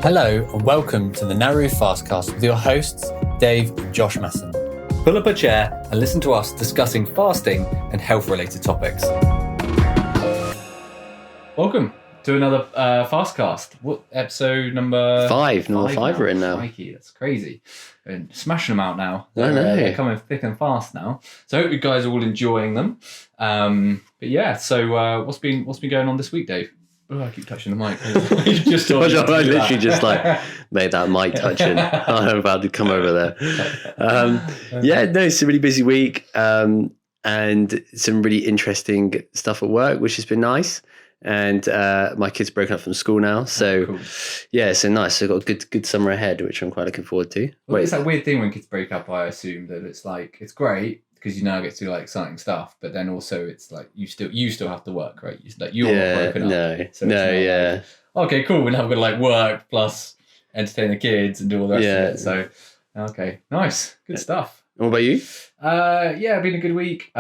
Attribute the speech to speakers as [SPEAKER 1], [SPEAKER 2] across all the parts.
[SPEAKER 1] Hello and welcome to the Nauru Fastcast with your hosts, Dave and Josh Masson.
[SPEAKER 2] Pull up a chair and listen to us discussing fasting and health-related topics. Welcome to another Fastcast. What episode number?
[SPEAKER 3] Five we're in now.
[SPEAKER 2] Crikey, that's crazy. And smashing them out now.
[SPEAKER 3] I know.
[SPEAKER 2] They're coming thick and fast now. So I hope you guys are all enjoying them. But yeah, so what's been going on this week, Dave? Oh, I keep touching the mic. You just told me
[SPEAKER 3] I
[SPEAKER 2] to do
[SPEAKER 3] literally
[SPEAKER 2] that.
[SPEAKER 3] just made that mic touching. I'm about to come over there. It's a really busy week and some really interesting stuff at work, which has been nice. And my kids broken up from school now, so
[SPEAKER 2] cool.
[SPEAKER 3] So nice. So I've got a good summer ahead, which I'm quite looking forward to.
[SPEAKER 2] Well, it's that weird thing when kids break up. I assume that it's great because you now get to do exciting stuff, but then also it's you still have to work, right? You're not broken up. Okay, cool. We're now going to work plus entertain the kids and do all the rest of it. So okay, nice, good stuff.
[SPEAKER 3] What about you?
[SPEAKER 2] Been a good week.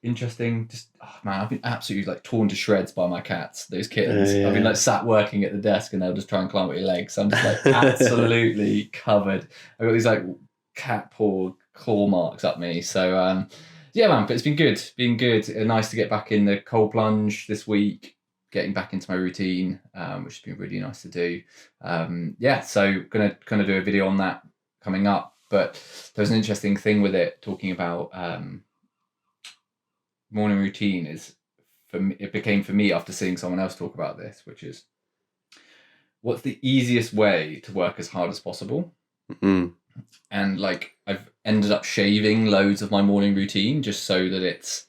[SPEAKER 2] Interesting. Just I've been absolutely torn to shreds by my cats. Those kittens. I've been sat working at the desk and they'll just try and climb up your legs. So I'm just absolutely covered. I've got these cat paw claw marks up me. So but it's been good. Nice to get back in the cold plunge this week. Getting back into my routine, which has been really nice to do. So gonna kind of do a video on that coming up. But there's an interesting thing with it talking about. Morning routine it became for me after seeing someone else talk about this, which is what's the easiest way to work as hard as possible.
[SPEAKER 3] Mm-hmm.
[SPEAKER 2] And I've ended up shaving loads of my morning routine just so that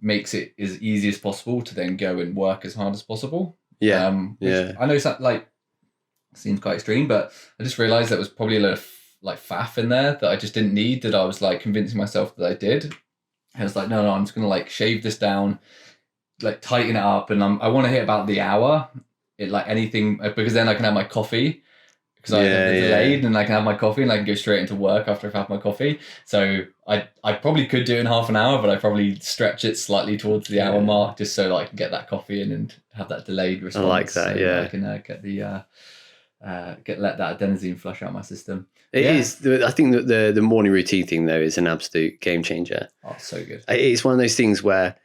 [SPEAKER 2] makes it as easy as possible to then go and work as hard as possible. I know that seems quite extreme, but I just realized that was probably a lot of faff in there that I just didn't need, that I was convincing myself that I did. And it's no, I'm just going to shave this down, tighten it up. And I want to hit about the hour, anything, because then I can have my coffee because I have it delayed and I can have my coffee and I can go straight into work after I've had my coffee. So I probably could do it in half an hour, but I probably stretch it slightly towards the hour mark just so that I can get that coffee in and have that delayed response.
[SPEAKER 3] I like that,
[SPEAKER 2] so I can let that adenosine flush out my system.
[SPEAKER 3] It is. I think that the morning routine thing though is an absolute game changer.
[SPEAKER 2] Oh, so good.
[SPEAKER 3] It's one of those things where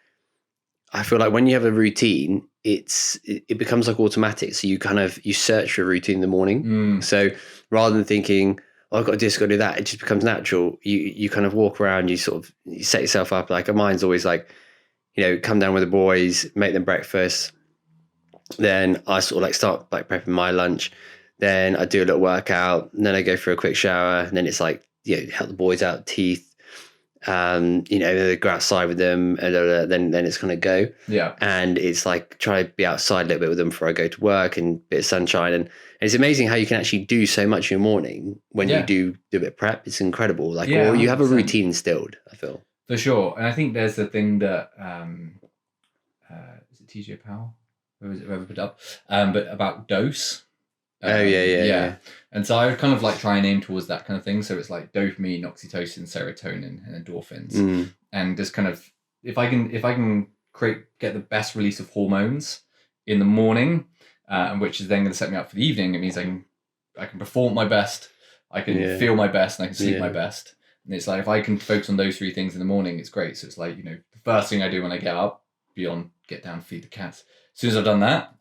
[SPEAKER 3] I feel when you have a routine, it becomes automatic. So you search for a routine in the morning. So rather than thinking, I've got to do this, got to do that, it just becomes natural. You kind of walk around, you set yourself up. Mine's always come down with the boys, make them breakfast. Then I start prepping my lunch. Then I do a little workout, and then I go for a quick shower, and then it's help the boys out, teeth, go outside with them, and then it's kind of go.
[SPEAKER 2] Yeah.
[SPEAKER 3] And it's try to be outside a little bit with them before I go to work and a bit of sunshine. And it's amazing how you can actually do so much in the morning when you do a bit of prep. It's incredible. Or you have a routine instilled, I feel.
[SPEAKER 2] For sure. And I think there's the thing that, is it TJ Powell? Whoever put it up? But about dose.
[SPEAKER 3] Yeah.
[SPEAKER 2] And so I would kind of try and aim towards that kind of thing. So it's dopamine, oxytocin, serotonin, and endorphins. And just kind of if I can get the best release of hormones in the morning, and which is then going to set me up for the evening. It means I can perform my best, I can feel my best, and I can sleep my best. And it's if I can focus on those three things in the morning, it's great. So it's the first thing I do when I get up, beyond get down, feed the cats. As soon as I've done that,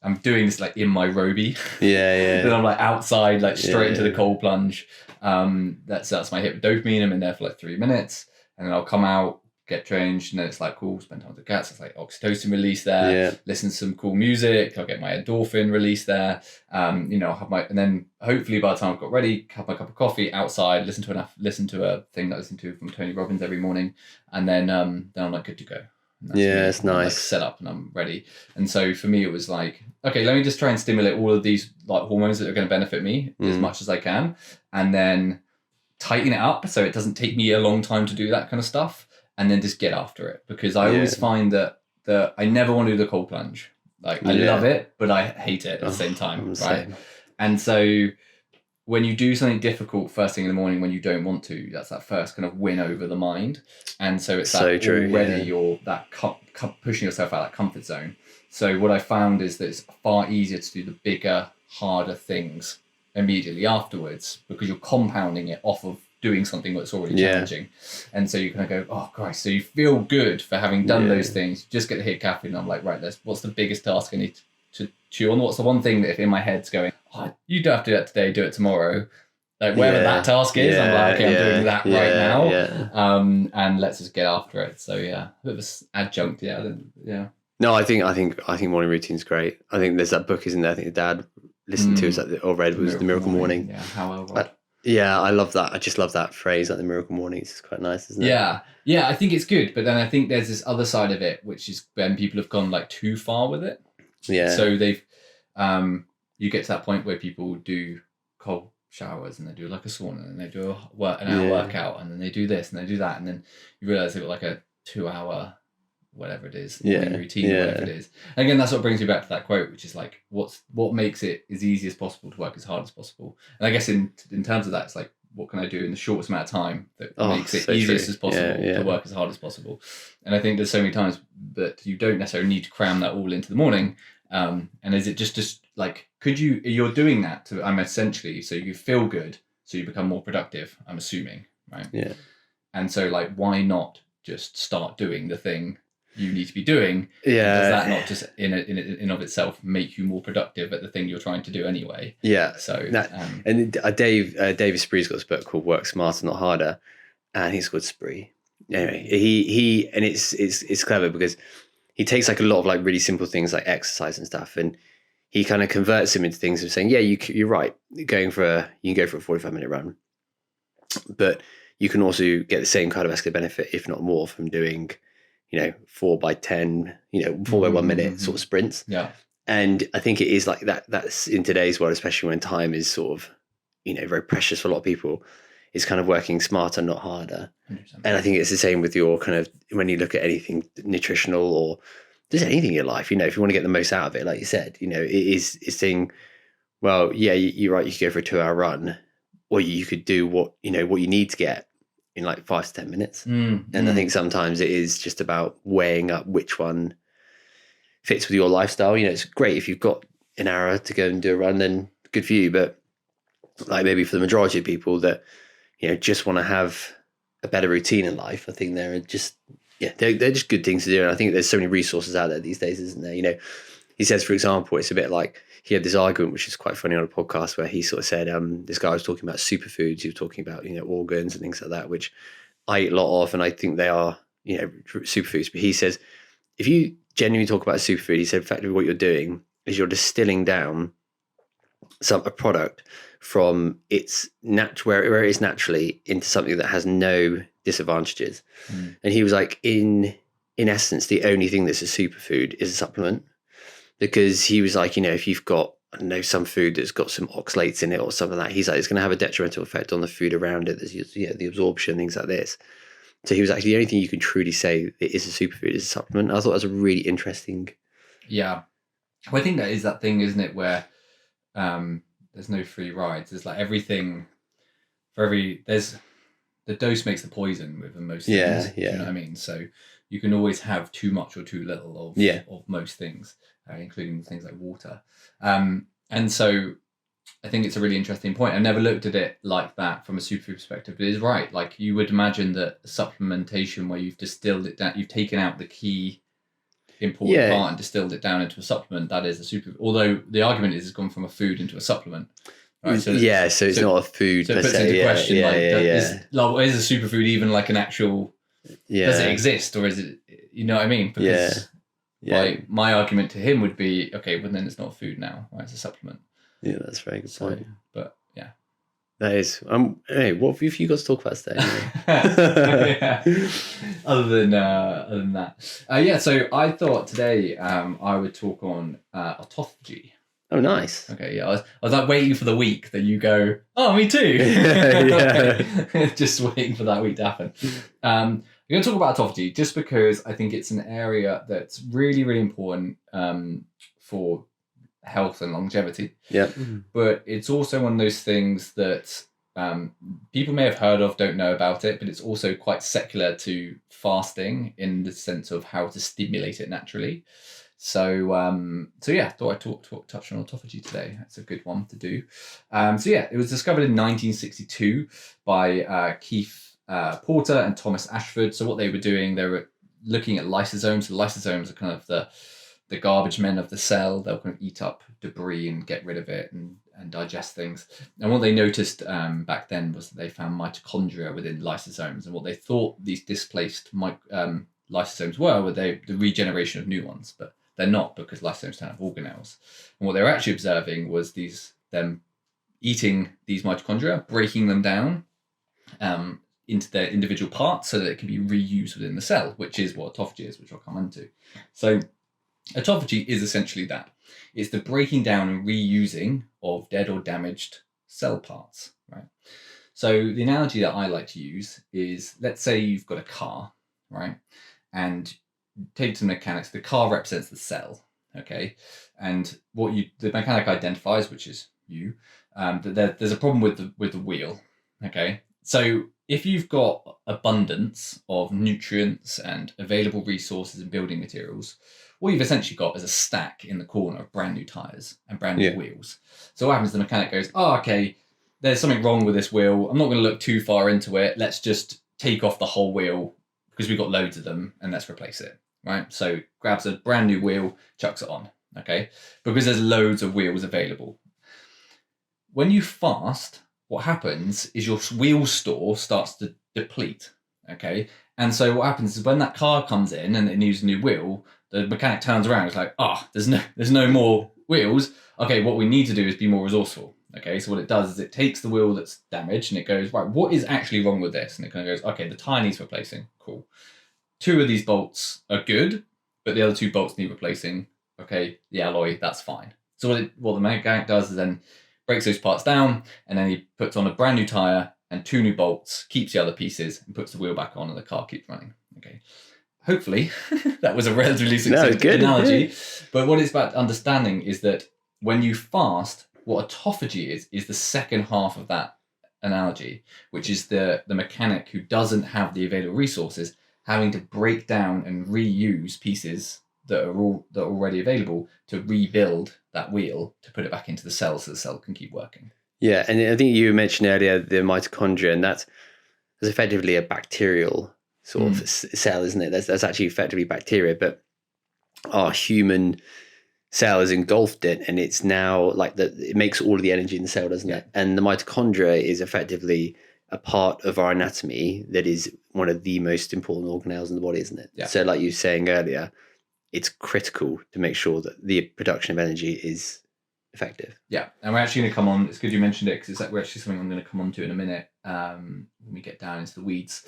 [SPEAKER 2] I'm doing this in my roby. Then I'm outside, straight into the cold plunge. That's my hit with dopamine. I'm in there for 3 minutes, and then I'll come out, get changed, and then it's cool, spend time with the cats. It's oxytocin release there. Listen to some cool music. I'll get my endorphin release there. I'll have and then hopefully by the time I've got ready, have my cup of coffee outside, listen to a thing that I listen to from Tony Robbins every morning, and then I'm good to go.
[SPEAKER 3] It's nice.
[SPEAKER 2] Set up and I'm ready. And so for me, it was okay, let me just try and stimulate all of these hormones that are going to benefit me as much as I can, and then tighten it up so it doesn't take me a long time to do that kind of stuff, and then just get after it. Because I always find that I never want to do the cold plunge. I love it, but I hate it at the same time, right?
[SPEAKER 3] Same.
[SPEAKER 2] And so when you do something difficult first thing in the morning when you don't want to, that's that first kind of win over the mind. And so it's
[SPEAKER 3] so
[SPEAKER 2] that
[SPEAKER 3] true,
[SPEAKER 2] already you're that pushing yourself out of that comfort zone. So what I found is that it's far easier to do the bigger, harder things immediately afterwards, because you're compounding it off of doing something that's already challenging. And so you kind of go, oh Christ, so you feel good for having done those things. You just get the hit caffeine, and I'm like, right, what's the biggest task I need to chew on? What's the one thing that if in my head's going, oh, you don't have to do that today, do it tomorrow, like wherever that task is, I'm like, okay, I'm doing that right now. And let's just get after it. So yeah, a bit of an adjunct.
[SPEAKER 3] No, I think morning routine's great. I think there's that book, isn't there? I think your dad listened to or read was The Miracle Morning.
[SPEAKER 2] Yeah, how well read.
[SPEAKER 3] Yeah, I love that. I just love that phrase, like the miracle morning. It's quite nice, isn't it?
[SPEAKER 2] Yeah, I think it's good. But then I think there's this other side of it, which is when people have gone like too far with it.
[SPEAKER 3] Yeah.
[SPEAKER 2] So they've, you get to that point where people do cold showers and they do like a sauna and they do an hour workout and then they do this and they do that. And then you realize they've got like a 2-hour whatever it is, morning routine, whatever it is. And again, that's what brings me back to that quote, which is like, what makes it as easy as possible to work as hard as possible. And I guess in terms of that, it's like, what can I do in the shortest amount of time that makes it easiest as possible to work as hard as possible? And I think there's so many times that you don't necessarily need to cram that all into the morning. And is it just like, you're doing that to, I'm essentially, so you feel good, so you become more productive, I'm assuming, right?
[SPEAKER 3] Yeah.
[SPEAKER 2] And so like, why not just start doing the thing you need to be doing?
[SPEAKER 3] Yeah.
[SPEAKER 2] Does that not just in of itself make you more productive at the thing you're trying to do anyway?
[SPEAKER 3] Yeah.
[SPEAKER 2] So
[SPEAKER 3] and David Spree's got this book called Work Smarter Not Harder, and he's called Spree. Anyway, he and it's clever because he takes like a lot of like really simple things like exercise and stuff, and he kind of converts them into things of saying, yeah, you're right, you can go for a 45-minute run, but you can also get the same kind of escalated benefit, if not more, from doing 4 by 10, 4 by 1 minute sort of sprints.
[SPEAKER 2] Yeah.
[SPEAKER 3] And I think it is like that. That's in today's world, especially when time is sort of, very precious for a lot of people, is kind of working smarter, not harder.
[SPEAKER 2] 100%. And
[SPEAKER 3] I think it's the same with your kind of, when you look at anything nutritional or just anything in your life, if you want to get the most out of it, like you said, it's saying, well, yeah, you're right. You could go for a 2-hour run, or you could do what you need to get in like 5 to 10 minutes. And I think sometimes it is just about weighing up which one fits with your lifestyle. It's great if you've got an hour to go and do a run, then good for you. But like maybe for the majority of people that, just want to have a better routine in life, I think they're just good things to do. And I think there's so many resources out there these days, isn't there? He says, for example, it's a bit like, he had this argument, which is quite funny on a podcast, where he sort of said, this guy was talking about superfoods. He was talking about, organs and things like that, which I eat a lot of, and I think they are, superfoods. But he says, if you genuinely talk about a superfood, he said, effectively what you're doing is you're distilling down a product from where it is naturally into something that has no disadvantages. And he was like, in essence, the only thing that's a superfood is a supplement. Because he was like, if you've got, some food that's got some oxalates in it or something like that, he's like, it's going to have a detrimental effect on the food around it. There's, the absorption, things like this. So he was actually, the only thing you can truly say it is a superfood is a supplement. I thought that was a really interesting.
[SPEAKER 2] Yeah. Well, I think that is that thing, isn't it, where there's no free rides. There's like everything there's the dose makes the poison with most things.
[SPEAKER 3] Yeah.
[SPEAKER 2] You know what I mean? So you can always have too much or too little of most things, including things like water. And so I think it's a really interesting point. I've never looked at it like that from a superfood perspective, but it is right. Like, you would imagine that supplementation, where you've distilled it down, you've taken out the key important part and distilled it down into a supplement, that is a super. Although the argument is it's gone from a food into a supplement. Right? So
[SPEAKER 3] it's not a food.
[SPEAKER 2] So it puts into question, is a superfood even like an actual? Does it exist, or is it? You know what I mean? Because my argument to him would be, okay, well then it's not a food now, right? It's a supplement.
[SPEAKER 3] Yeah, that's a very good point.
[SPEAKER 2] But yeah,
[SPEAKER 3] that is. Hey, what have you got to talk about today?
[SPEAKER 2] Other than that, so I thought today I would talk on autophagy.
[SPEAKER 3] Oh, nice.
[SPEAKER 2] Okay, yeah, I was like waiting for the week that you go, oh, me too. Just waiting for that week to happen. I'm going to talk about autophagy just because I think it's an area that's really, really important for health and longevity.
[SPEAKER 3] Yeah.
[SPEAKER 2] But it's also one of those things that people may have heard of, don't know about it, but it's also quite secular to fasting in the sense of how to stimulate it naturally. So yeah, thought I'd touch on autophagy today. That's a good one to do. So yeah, it was discovered in 1962 by Keith Porter and Thomas Ashford. So what they were doing, they were looking at lysosomes. So lysosomes are kind of the garbage men of the cell. They'll kind of eat up debris and get rid of it and digest things. And what they noticed back then was that they found mitochondria within lysosomes. And what they thought these displaced lysosomes were the regeneration of new ones. But they're not, because lysosomes don't have organelles. And what they were actually observing was them eating these mitochondria, breaking them down into their individual parts so that it can be reused within the cell, which is what autophagy is, which I'll come into. So autophagy is essentially that. It's the breaking down and reusing of dead or damaged cell parts, right? So the analogy that I like to use is, let's say you've got a car, right? And take some mechanics. The car represents the cell, okay? And what the mechanic identifies, which is you, that there's a problem with the wheel, okay? So if you've got abundance of nutrients and available resources and building materials, what you've essentially got is a stack in the corner of brand new tires and brand new wheels. So what happens, the mechanic goes, oh, okay, there's something wrong with this wheel. I'm not going to look too far into it. Let's just take off the whole wheel because we've got loads of them, and let's replace it, right? So grabs a brand new wheel, chucks it on, okay? Because there's loads of wheels available. When you fast, what happens is your wheel store starts to deplete, okay? And so what happens is when that car comes in and it needs a new wheel, the mechanic turns around, it's like, there's no more wheels. Okay, what we need to do is be more resourceful. Okay, so what it does is it takes the wheel that's damaged and it goes, right, what is actually wrong with this? And it kind of goes, okay, the tire needs replacing. Cool. 2 of these bolts are good, but the other 2 bolts need replacing. Okay, the alloy, that's fine. So what the mechanic does is then breaks those parts down, and then he puts on a brand new tire and 2 new bolts, keeps the other pieces, and puts the wheel back on, and the car keeps running. Okay. Hopefully, that was a relatively succinct analogy. Yeah. But what it's about understanding is that when you fast, what autophagy is the second half of that analogy, which is the mechanic who doesn't have the available resources having to break down and reuse pieces that are already available to rebuild that wheel to put it back into the cell so the cell can keep working.
[SPEAKER 3] Yeah, and I think you mentioned earlier the mitochondria, and that's effectively a bacterial sort of cell, isn't it? That's actually effectively bacteria, but our human cell has engulfed it, and it's now like it makes all of the energy in the cell, doesn't it? And the mitochondria is effectively a part of our anatomy that is one of the most important organelles in the body, isn't it? Yeah. So like you were saying earlier, it's critical to make sure that the production of energy is effective.
[SPEAKER 2] Yeah, and we're actually going to come on, it's good you mentioned it, because it's actually something I'm going to come on to in a minute when we get down into the weeds.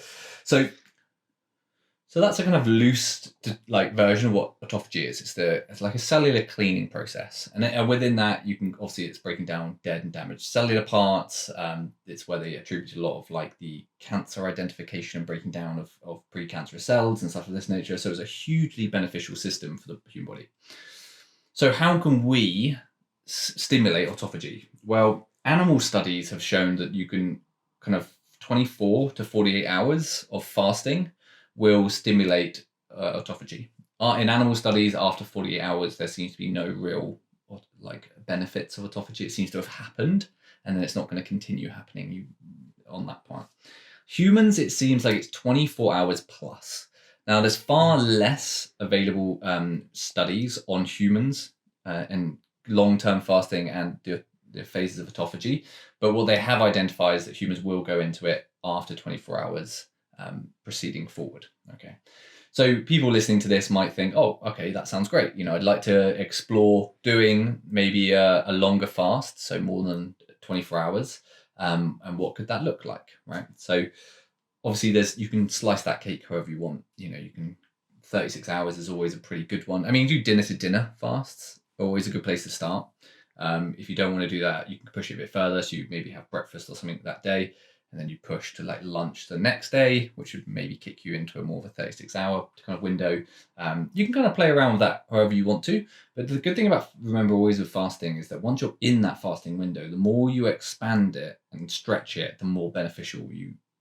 [SPEAKER 2] So that's a kind of loose version of what autophagy is. It's like a cellular cleaning process, and within that you can obviously it's breaking down dead and damaged cellular parts. It's where they attribute a lot of like the cancer identification and breaking down of precancerous cells and stuff of this nature. So it's a hugely beneficial system for the human body. So how can we stimulate autophagy? Well, animal studies have shown that you can kind of 24 to 48 hours of fasting will stimulate autophagy. In animal studies, after 48 hours, there seems to be no real benefits of autophagy. It seems to have happened, and then it's not going to continue happening on that point. Humans, it seems like it's 24 hours plus. Now, there's far less available studies on humans and long-term fasting and the phases of autophagy, but what they have identified is that humans will go into it after 24 hours proceeding forward. Okay, so people listening to this might think, oh, okay, that sounds great. I'd like to explore doing maybe a longer fast, so more than 24 hours. And what could that look like, right? So obviously you can slice that cake however you want. You can 36 hours is always a pretty good one. I mean, do dinner to dinner fasts, always a good place to start. If you don't want to do that, you can push it a bit further. So you maybe have breakfast or something that day, and then you push to lunch the next day, which would maybe kick you into a more of a 36-hour kind of window. You can kind of play around with that however you want to. But the good thing about, remember always with fasting, is that once you're in that fasting window, the more you expand it and stretch it, the more beneficial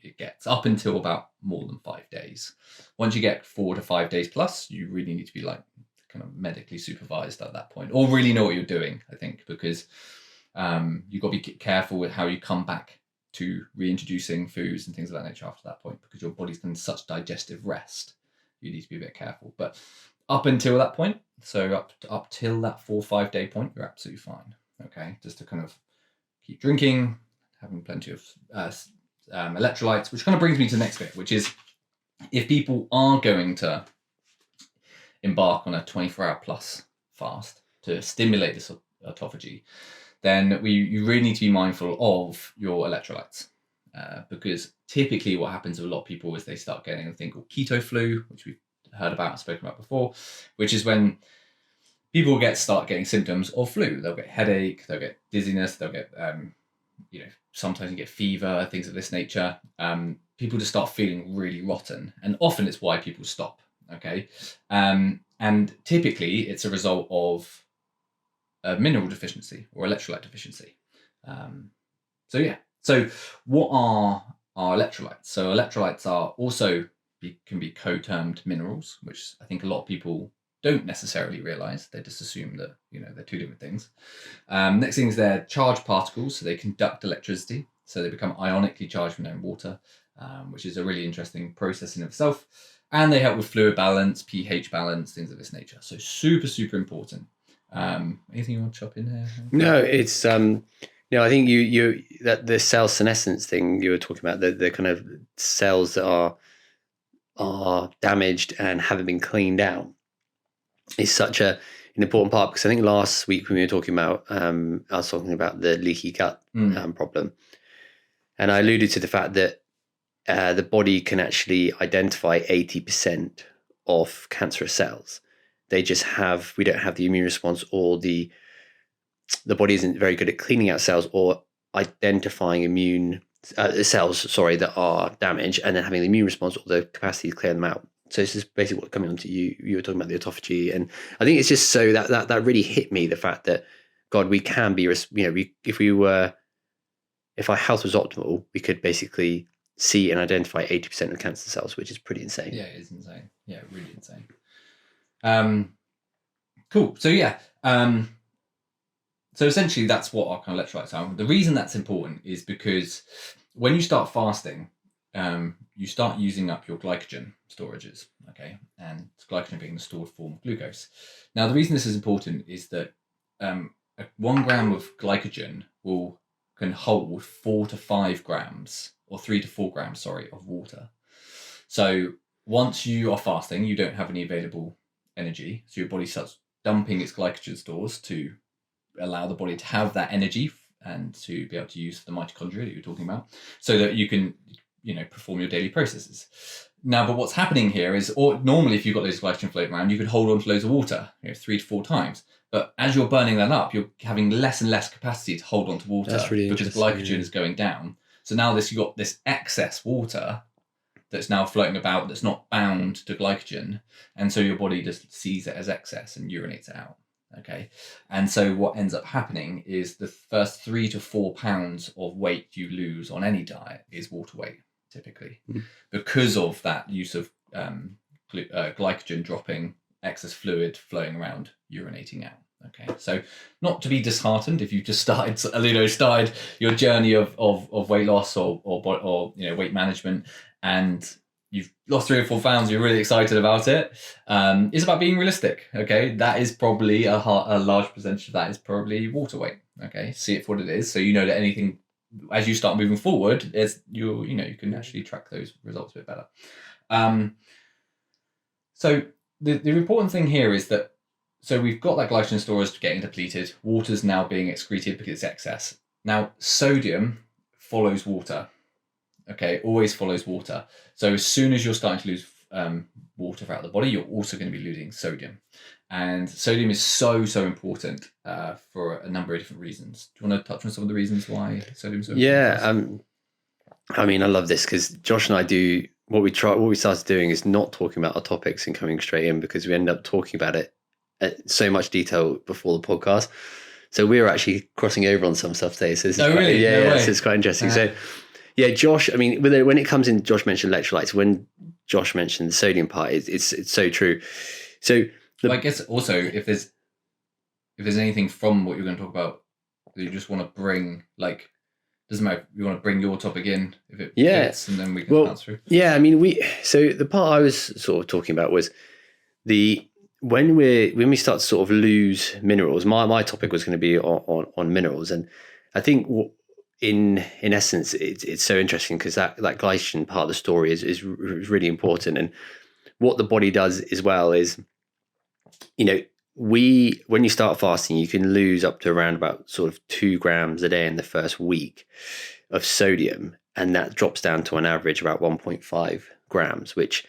[SPEAKER 2] it gets, up until about more than 5 days. Once you get 4 to 5 days plus, you really need to be kind of medically supervised at that point, or really know what you're doing, I think, because you've got to be careful with how you come back to reintroducing foods and things of that nature after that point, because your body's in such digestive rest. You need to be a bit careful. But up until that point, so up till that 4 or 5 day point, you're absolutely fine. Okay, just to kind of keep drinking, having plenty of electrolytes, which kind of brings me to the next bit, which is if people are going to embark on a 24-hour plus fast to stimulate this autophagy, then you really need to be mindful of your electrolytes, because typically what happens with a lot of people is they start getting a thing called keto flu, which we've heard about and spoken about before, which is when people start getting symptoms of flu. They'll get headache, they'll get dizziness, they'll get sometimes you get fever, things of this nature. People just start feeling really rotten, and often it's why people stop. Okay, and typically it's a result of a mineral deficiency or electrolyte deficiency. So what are our electrolytes? So electrolytes can be co-termed minerals, which I think a lot of people don't necessarily realize. They just assume that they're two different things. Next thing is they're charged particles, so they conduct electricity, so they become ionically charged when they're in water, which is a really interesting process in itself. And they help with fluid balance, pH balance, things of this nature. So super important. Anything you want to chop in here?
[SPEAKER 3] No, it's I think you that the cell senescence thing you were talking about, the kind of cells that are damaged and haven't been cleaned out, is such an important part, because I think last week when we were talking about I was talking about the leaky gut problem, and I alluded to the fact that the body can actually identify 80% of cancerous cells. We don't have the immune response, or the body isn't very good at cleaning out cells or identifying cells that are damaged, and then having the immune response or the capacity to clear them out. So this is basically what coming on to you were talking about the autophagy, and I think it's just so that really hit me, the fact that God, we can be, if our health was optimal, we could basically see and identify 80% of cancer cells, which is pretty insane.
[SPEAKER 2] Yeah, it is insane. Yeah, really insane. Cool. So so essentially that's what our kind of electrolytes are. The reason that's important is because when you start fasting, you start using up your glycogen storages, okay? And glycogen being the stored form of glucose. Now, the reason this is important is that 1 gram of glycogen can hold 4 to 5 grams, or 3 to 4 grams, of water. So once you are fasting, you don't have any available energy, so your body starts dumping its glycogen stores to allow the body to have that energy and to be able to use the mitochondria that you're talking about, so that you can perform your daily processes. Now, but what's happening here is, normally if you've got those glycogen floating around, you could hold on to loads of water, 3 to 4 times. But as you're burning that up, you're having less and less capacity to hold on to water, because glycogen is going down. So now you've got this excess water that's now floating about, that's not bound to glycogen, and so your body just sees it as excess and urinates it out. Okay, and so what ends up happening is the first 3 to 4 pounds of weight you lose on any diet is water weight, typically, because of that use of glycogen dropping, excess fluid flowing around, urinating out. Okay, so not to be disheartened if you just started your journey of weight loss or weight management, and you've lost 3 or 4 pounds, you're really excited about it. It's about being realistic. Okay, that is probably a large percentage of that is probably water weight. Okay, see it for what it is, so that anything as you start moving forward, you can actually track those results a bit better. So the important thing here is that, so we've got that glycogen storage getting depleted, water's now being excreted because it's excess. Now, sodium follows water, okay, always follows water. So as soon as you're starting to lose water throughout the body, you're also going to be losing sodium. And sodium is so important for a number of different reasons. Do you want to touch on some of the reasons why sodium is so important?
[SPEAKER 3] Yeah, I love this, because Josh and I do, what we started doing is not talking about our topics and coming straight in, because we end up talking about it at so much detail before the podcast. So we were actually crossing over on some stuff today. So this is
[SPEAKER 2] really?
[SPEAKER 3] So it's quite interesting. So Josh, when it comes in, Josh mentioned electrolytes. When Josh mentioned the sodium part, it's so true. So
[SPEAKER 2] I guess also if there's anything from what you're going to talk about that you just want to bring, like, doesn't matter, you want to bring your topic in if it fits, and then we can bounce through.
[SPEAKER 3] Yeah, I mean, so the part I was sort of talking about was when we start to sort of lose minerals. My topic was going to be on minerals, and I think in essence it's so interesting because that glycogen part of the story is really important. And what the body does as well is, when you start fasting, you can lose up to around about sort of 2 grams a day in the first week of sodium, and that drops down to an average about 1.5 grams, which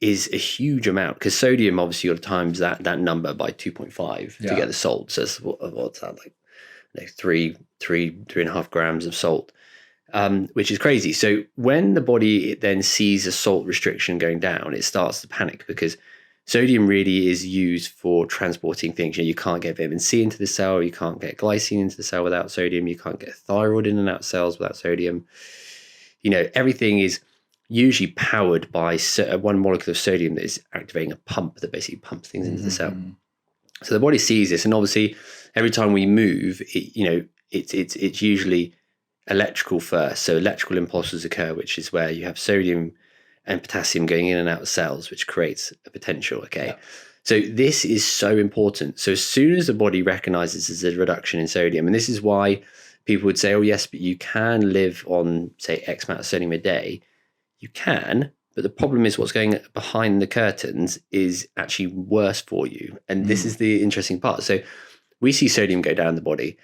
[SPEAKER 3] is a huge amount, because sodium, obviously, you've got to times that number by 2.5 to get the salt. So what's that, like 3.5 grams of salt, which is crazy. So when the body then sees a salt restriction going down, it starts to panic, because sodium really is used for transporting things. You can't get vitamin C into the cell, you can't get glycine into the cell without sodium, you can't get thyroid in and out of cells without sodium. Everything is usually powered by one molecule of sodium that is activating a pump that basically pumps things into the cell. So the body sees this, and obviously every time we move, it's usually electrical first. So electrical impulses occur, which is where you have sodium and potassium going in and out of cells, which creates a potential. So this is so important. So as soon as the body recognizes there's a reduction in sodium, and this is why people would say, oh yes, but you can live on, say, X amount of sodium a day. You can, but the problem is what's going behind the curtains is actually worse for you. And this is the interesting part. So we see sodium go down the body.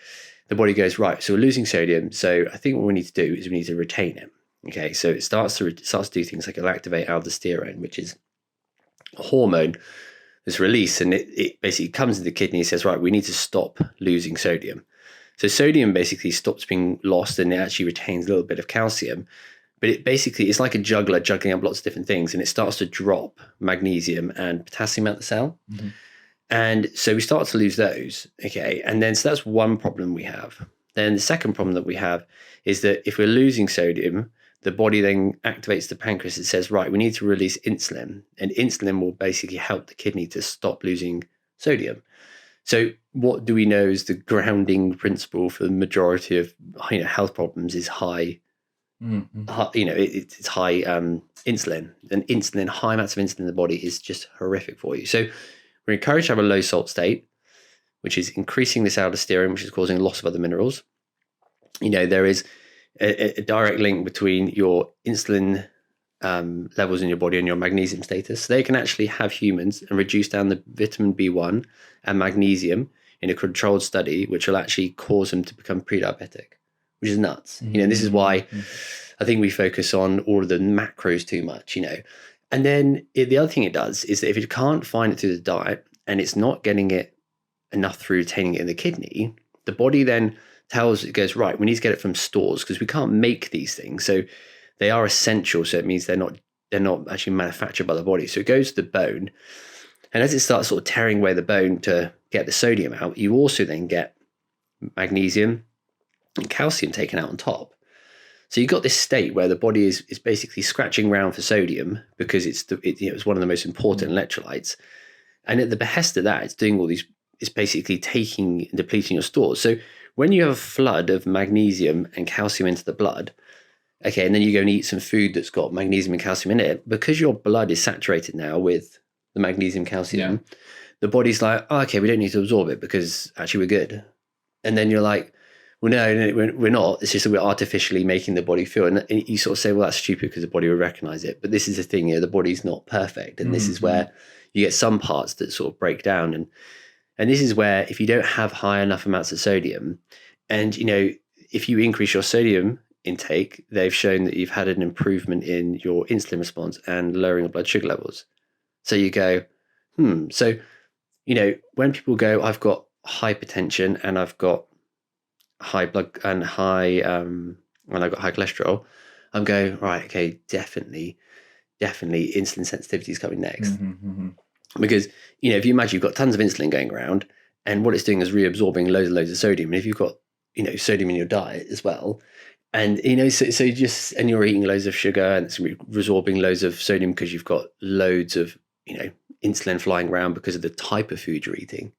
[SPEAKER 3] The body goes, right, so we're losing sodium. So I think what we need to do is we need to retain it. Okay, so it starts to do things like it'll activate aldosterone, which is a hormone that's released, and it basically comes into the kidney and says, right, we need to stop losing sodium. So sodium basically stops being lost, and it actually retains a little bit of calcium. But it's like a juggler juggling up lots of different things, and it starts to drop magnesium and potassium out the cell. And so we start to lose those. Okay, and then so that's one problem we have. Then the second problem that we have is that if we're losing sodium, the body then activates the pancreas. It says, right, we need to release insulin, and insulin will basically help the kidney to stop losing sodium. So what do we know is the grounding principle for the majority of health problems is high. It's high insulin, and high amounts of insulin in the body is just horrific for you. So we're encouraged to have a low salt state, which is increasing this aldosterone, which is causing loss of other minerals. There is a direct link between your insulin levels in your body and your magnesium status. So they can actually have humans and reduce down the vitamin B1 and magnesium in a controlled study, which will actually cause them to become pre-diabetic, which is nuts. This is why I think we focus on all of the macros too much, And then the other thing it does is that if it can't find it through the diet and it's not getting it enough through retaining it in the kidney, the body then it goes, right, we need to get it from stores, because we can't make these things. So they are essential. So it means they're not actually manufactured by the body. So it goes to the bone. And as it starts sort of tearing away the bone to get the sodium out, you also then get magnesium and calcium taken out on top. So you've got this state where the body is basically scratching around for sodium, because it's one of the most important electrolytes. And at the behest of that, it's doing all these, it's basically taking and depleting your stores. So when you have a flood of magnesium and calcium into the blood, okay, and then you go and eat some food that's got magnesium and calcium in it, because your blood is saturated now with the magnesium, calcium, the body's like, oh, okay, we don't need to absorb it because actually we're good. And then you're like, well, no, we're not. It's just that we're artificially making the body feel. And you sort of say, well, that's stupid because the body will recognize it. But this is the thing, the body's not perfect. And this is where you get some parts that sort of break down. And this is where if you don't have high enough amounts of sodium, and, if you increase your sodium intake, they've shown that you've had an improvement in your insulin response and lowering your blood sugar levels. So you go, So, when people go, I've got hypertension and I've got high blood and high, and I've got high cholesterol, I'm going, right, okay, definitely insulin sensitivity is coming next. Because, if you imagine you've got tons of insulin going around, and what it's doing is reabsorbing loads and loads of sodium. And if you've got, sodium in your diet as well, and, so you just, and you're eating loads of sugar and it's resorbing loads of sodium because you've got loads of, insulin flying around because of the type of food you're eating.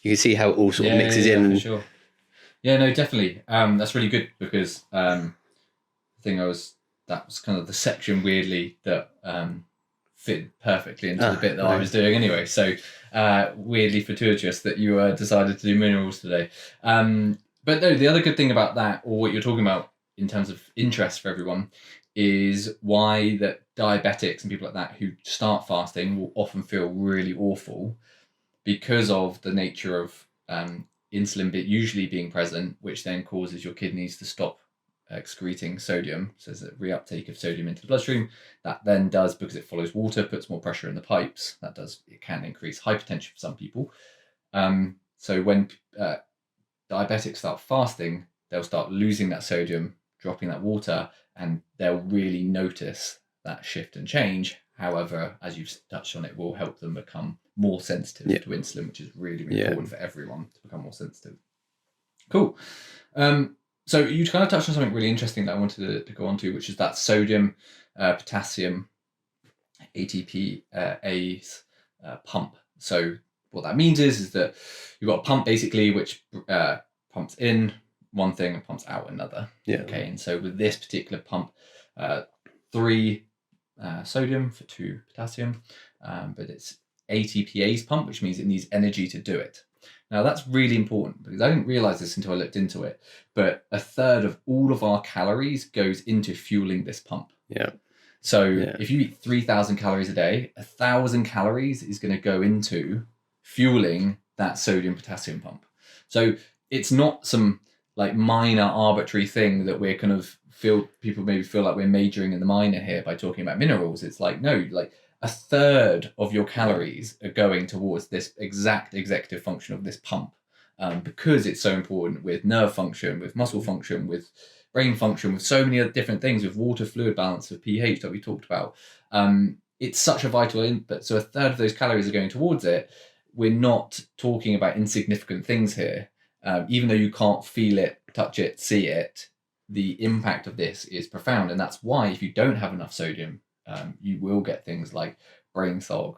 [SPEAKER 3] You can see how it all sort of mixes
[SPEAKER 2] in.
[SPEAKER 3] in.
[SPEAKER 2] For sure. Yeah, no, definitely. That's really good because the thing that was kind of the section weirdly that fit perfectly into the bit that I was doing anyway. So weirdly fortuitous that you decided to do minerals today. But no, the other good thing about that, or what you're talking about in terms of interest for everyone, is why that diabetics and people like that who start fasting will often feel really awful because of the nature of insulin usually being present, which then causes your kidneys to stop excreting sodium. So there's a reuptake of sodium into the bloodstream. That then does, because it follows water, puts more pressure in the pipes. It can increase hypertension for some people. So when diabetics start fasting, they'll start losing that sodium, dropping that water, and they'll really notice that shift and change. However, as you've touched on, it will help them become more sensitive to insulin, which is really, really important for everyone to become more sensitive. Cool. So you kind of touched on something really interesting that I wanted to go on to, which is that sodium, potassium, ATPase pump. So what that means is that you've got a pump basically which pumps in one thing and pumps out another.
[SPEAKER 3] Yeah.
[SPEAKER 2] Okay. And so with this particular pump, 3 sodium for 2 potassium, but it's ATPase pump, which means it needs energy to do it. Now that's really important because I didn't realize this until I looked into it, but 1/3 of all of our calories goes into fueling this pump.
[SPEAKER 3] Yeah.
[SPEAKER 2] So if you eat 3,000 calories a day, 1,000 calories is going to go into fueling that sodium potassium pump. So it's not some like minor arbitrary thing that we're kind of people maybe feel like we're majoring in the minor here by talking about minerals. It's like, no, like 1/3 of your calories are going towards this exact executive function of this pump, because it's so important with nerve function, with muscle function, with brain function, with so many other different things, with water fluid balance, with pH that we talked about. It's such a vital input. So 1/3 of those calories are going towards it. We're not talking about insignificant things here. Even though you can't feel it, touch it, see it, the impact of this is profound. And that's why if you don't have enough sodium, you will get things like brain fog,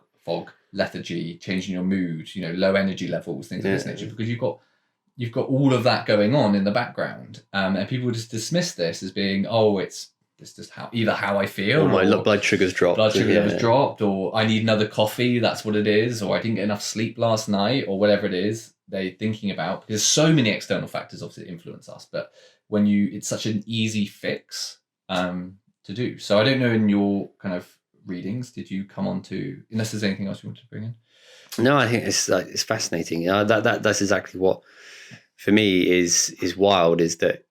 [SPEAKER 2] lethargy, changing your mood, low energy levels, things of this nature, because you've got all of that going on in the background. And people just dismiss this as being, it's just how I feel.
[SPEAKER 3] Or my blood sugar's dropped.
[SPEAKER 2] Blood sugar levels dropped, or I need another coffee, that's what it is, or I didn't get enough sleep last night, or whatever it is they're thinking about. Because there's so many external factors obviously that influence us, but it's such an easy fix to do. So I don't know, in your kind of readings, did you come on to, unless there's anything else you wanted to bring in?
[SPEAKER 3] No, I think it's fascinating. That's exactly what for me is wild, is that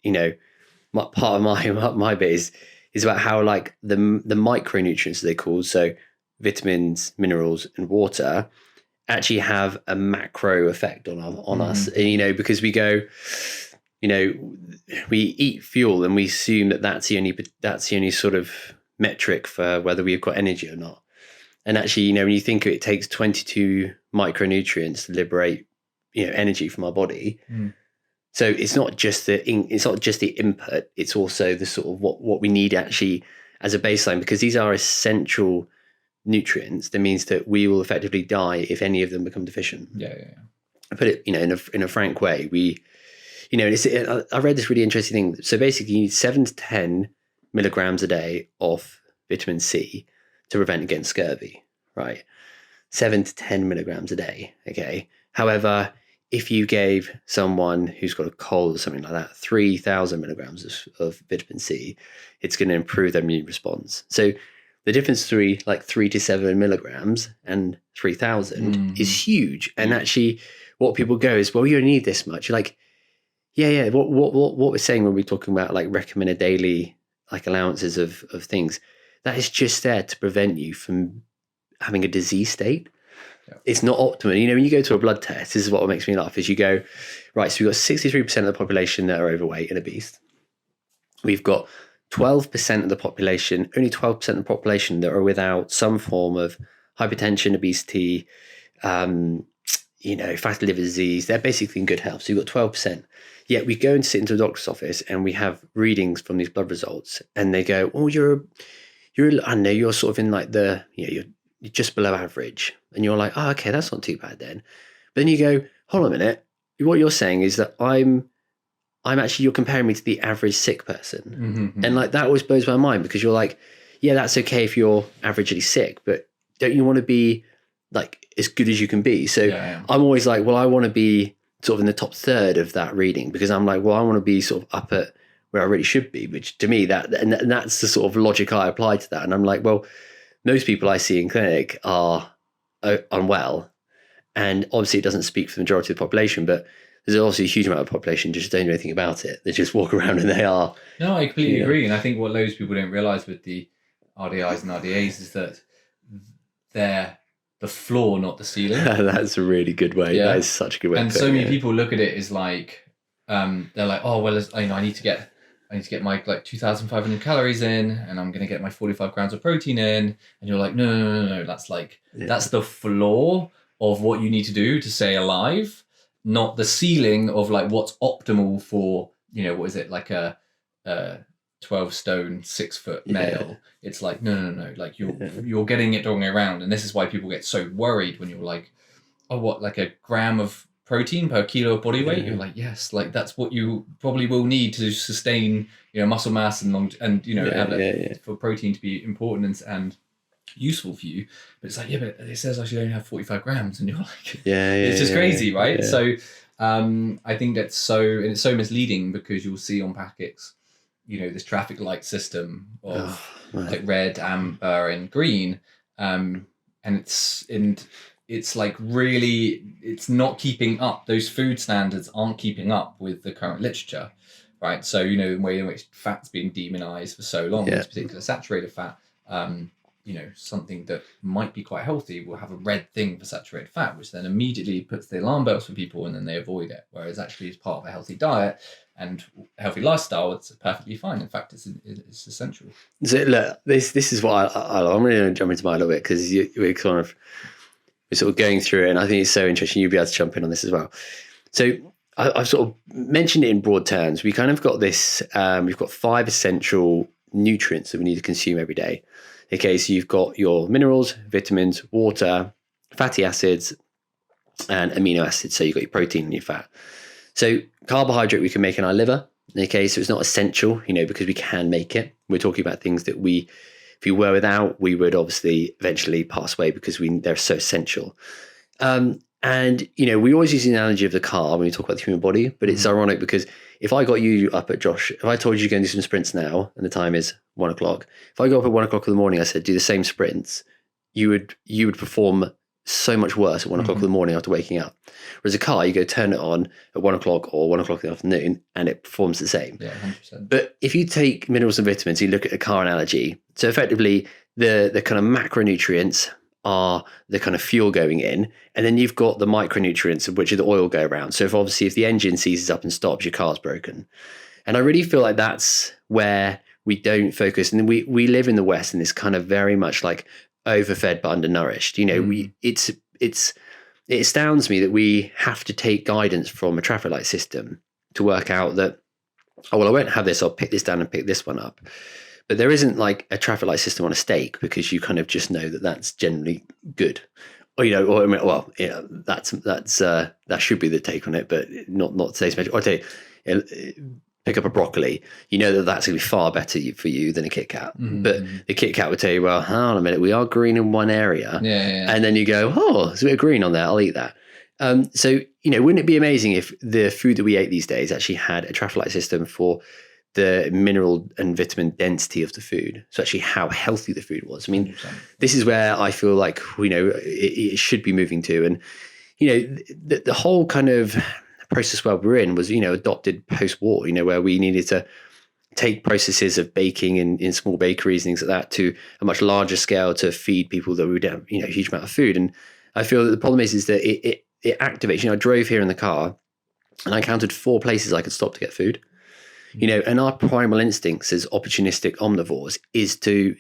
[SPEAKER 3] part of my bit is about how like the micronutrients they're called, so vitamins, minerals, and water, actually have a macro effect on us. And, because we go, we eat fuel and we assume that's the only sort of metric for whether we've got energy or not. And actually, when you think of it, it takes 22 micronutrients to liberate, energy from our body. So it's not just the input; it's also the sort of what we need actually as a baseline, because these are essential nutrients. That means that we will effectively die if any of them become deficient.
[SPEAKER 2] Yeah.
[SPEAKER 3] I put it, in a frank way. I read this really interesting thing. So basically, you need 7 to 10 milligrams a day of vitamin C to prevent against scurvy, right? 7 to 10 milligrams a day. Okay. However, if you gave someone who's got a cold or something like that 3,000 milligrams of vitamin C, it's going to improve their immune response. So the difference between like 3 to 7 milligrams and 3,000 is huge. And actually, what people go is, well, you only need this much. You're like, yeah. What we're saying when we're talking about like recommended daily like allowances of things, that is just there to prevent you from having a disease state. Yeah. It's not optimal. When you go to a blood test, this is what makes me laugh, is you go, right, so we've got 63% of the population that are overweight and obese. We've got 12% of the population, only 12% of the population that are without some form of hypertension, obesity, fatty liver disease. They're basically in good health. So you've got 12%. Yet we go and sit into a doctor's office and we have readings from these blood results, and they go, oh, you're sort of in like the, just below average, and you're like, oh, okay, that's not too bad then. But then you go, hold on a minute. What you're saying is that I'm actually, you're comparing me to the average sick person. And like, that always blows my mind, because you're like, yeah, that's okay if you're averagely sick, but don't you want to be like as good as you can be? So I'm always like, well, I want to be sort of in the top third of that reading, because I'm like, well, I want to be sort of up at where I really should be, which to me and that's the sort of logic I apply to that. And I'm like, well, most people I see in clinic are unwell, and obviously it doesn't speak for the majority of the population, but there's obviously a huge amount of the population just don't know anything about it. They just walk around and they are.
[SPEAKER 2] No, I completely agree. And I think what loads of people don't realise with the RDIs and RDAs is that they're the floor, not the ceiling.
[SPEAKER 3] That's a really good way. Yeah. That is such a good way.
[SPEAKER 2] And so many people look at it as like, they're like, oh, well, I need to get my like 2,500 calories in, and I'm going to get my 45 grams of protein in. And you're like, no. That's like, that's the floor of what you need to do to stay alive, not the ceiling of like what's optimal for, what is it, like a 12 stone, 6 foot male. It's like, no. Like you're getting it the wrong way around. And this is why people get so worried when you're like, oh, what, like a gram of protein per kilo of body weight? You're like, yes, like that's what you probably will need to sustain, muscle mass and for protein to be important and useful for you. But it's like, but it says I should only have 45 grams, and you're like, it's just crazy, right? So I think it's so misleading, because you'll see on packets, this traffic light system of like red, amber, and green, and it's like really, it's not keeping up. Those food standards aren't keeping up with the current literature, right? So, the way in which fat's been demonized for so long, this particular saturated fat, something that might be quite healthy will have a red thing for saturated fat, which then immediately puts the alarm bells for people, and then they avoid it. Whereas actually, as part of a healthy diet and a healthy lifestyle, it's perfectly fine. In fact, it's essential. So
[SPEAKER 3] look, this is what I'm going to jump into mine a little bit, because we're sort of going through it, and I think it's so interesting. You'll be able to jump in on this as well. So I've sort of mentioned it in broad terms. We kind of got this, we've got 5 essential nutrients that we need to consume every day. Okay, so you've got your minerals, vitamins, water, fatty acids, and amino acids. So you've got your protein and your fat. So carbohydrate we can make in our liver. Okay, so it's not essential, because we can make it. We're talking about things that if we were without, we would obviously eventually pass away, because they're so essential. And, we always use the analogy of the car when we talk about the human body, but it's ironic, because if I got you up at Josh, if I told you to go and do some sprints now, and the time is 1 o'clock, if I go up at 1 o'clock in the morning, I said, do the same sprints, you would perform so much worse at 1 o'clock in the morning after waking up. Whereas a car, you go turn it on at 1 o'clock or 1 o'clock in the afternoon, and it performs the same.
[SPEAKER 2] Yeah, 100%.
[SPEAKER 3] But if you take minerals and vitamins, you look at a car analogy. So effectively, the kind of macronutrients are the kind of fuel going in, and then you've got the micronutrients, of which are the oil go around. So if the engine seizes up and stops, your car's broken. And I really feel like that's where we don't focus. And we live in the West in this kind of very much like overfed but undernourished. It astounds me that we have to take guidance from a traffic light system to work out that, oh, well, I won't have this, I'll pick this down and pick this one up. But there isn't like a traffic light system on a steak, because you kind of just know that that's generally good. Or, that should be the take on it, but not today's measure. I'll tell you, pick up a broccoli, that's going to be far better for you than a Kit Kat. But the Kit Kat would tell you, well, hang on a minute, we are green in one area. And then you go, oh, there's a bit of green on there, I'll eat that. So, wouldn't it be amazing if the food that we ate these days actually had a traffic light system for the mineral and vitamin density of the food? So actually how healthy the food was. I mean, 100%. This is where I feel like, it should be moving to. And, the whole kind of process where we're in was, adopted post-war, where we needed to take processes of baking in small bakeries and things like that to a much larger scale to feed people that would have, a huge amount of food. And I feel that the problem is that it activates, I drove here in the car and I counted 4 places I could stop to get food. And our primal instincts as opportunistic omnivores is to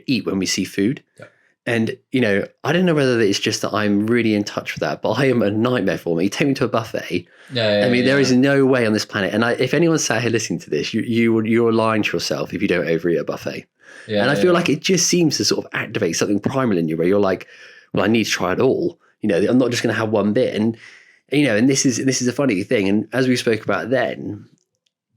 [SPEAKER 3] eat when we see food. Yeah. And, I don't know whether it's just that I'm really in touch with that, but I am a nightmare for me. You take me to a buffet. There is no way on this planet. And if anyone's sat here listening to this, you're lying to yourself if you don't overeat a buffet. And I feel like it just seems to sort of activate something primal in you where you're like, well, I need to try it all. I'm not just going to have one bit. And this is a funny thing. And as we spoke about then,